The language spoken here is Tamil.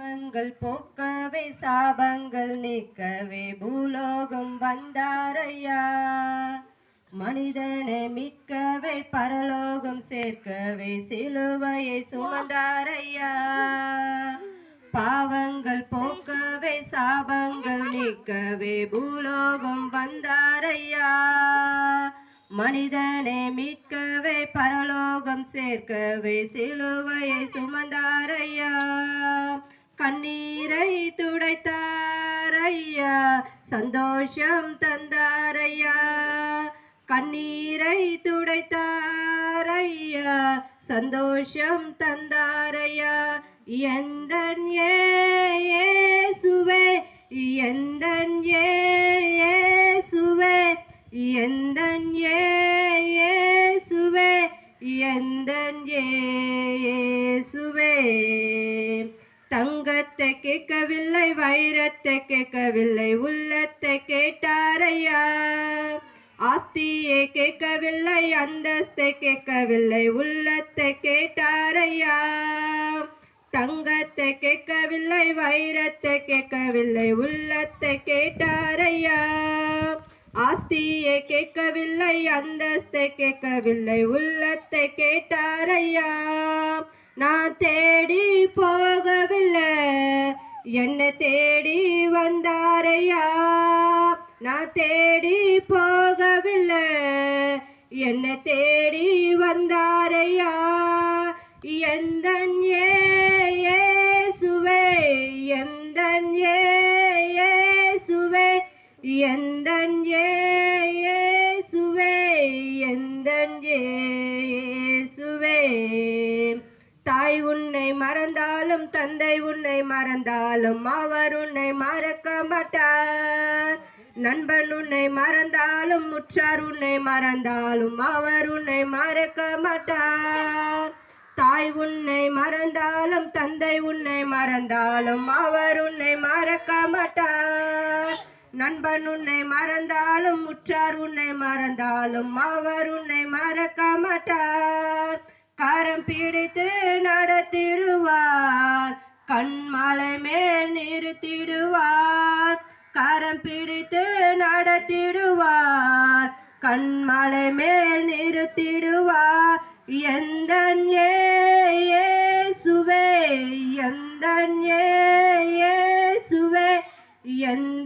பாவங்கள் போக்கவே சாபங்கள் நீக்கவே பூலோகம் வந்தாரையா. மனிதனை மீட்கவே பரலோகம் சேர்க்கவே சிலுவையை சுமந்தாரையா. பாவங்கள் போக்கவே சாபங்கள் நீக்கவே பூலோகம் வந்தாரையா. மனிதனை மீட்கவே பரலோகம் சேர்க்கவே சிலுவையை சுமந்தாரையா. கண்ணீரை துடைத்தாரையா, சந்தோஷம் தந்தாரையா. கண்ணீரை துடைத்தாரையா, சந்தோஷம் தந்தாரையா. எந்தன் இயேசுவே, எந்தன் இயேசுவே, எந்தன் இயேசுவே, எந்தன் இயேசுவே. தங்கத்தை கேட்கவில்லை, வைரத்தை கேட்கவில்லை, உள்ளத்தை கேட்டாரையா. ஆஸ்தியை கேட்கவில்லை, அந்தஸ்தை கேட்கவில்லை, உள்ளத்தை கேட்டாரையா. தங்கத்தை கேட்கவில்லை, வைரத்தை கேட்கவில்லை, உள்ளத்தை கேட்டாரையா. ஆஸ்தியை கேட்கவில்லை, அந்தஸ்தை கேட்கவில்லை, உள்ளத்தை கேட்டாரையா. நான் தேடி போகவில்லை, என்னை தேடி வந்தாரையா. நான் தேடி போகவில்லை, என்னை தேடி வந்தாரையா. எந்தன் இயேசுவே, எந்தன் இயேசுவே, எந்தன் இயேசுவே, எந்தன் இயேசுவே. தாய் உன்னை மறந்தாலும் தந்தை உன்னை மறந்தாலும் அவர் உன்னை மறக்க மாட்டார். நண்பன் உன்னை மறந்தாலும் உற்றார் உன்னை மறந்தாலும் அவர் உன்னை மறக்க மாட்டார். தாய் உன்னை மறந்தாலும் தந்தை உன்னை மறந்தாலும் அவர் உன்னை மறக்க மாட்டார். நண்பன் உன்னை மறந்தாலும் உற்றார் உன்னை மறந்தாலும் அவர் உன்னை மறக்க மாட்டார். கரம் பிடித்து நடத்திடுவார், கண்மலை மேல் நிறுத்திடுவார். கரம் பிடித்து நடத்திடுவார், கண்மலை மேல் நிறுத்திடுவார். எந்தன் இயேசுவே, எந்தன் இயேசுவே, எந்த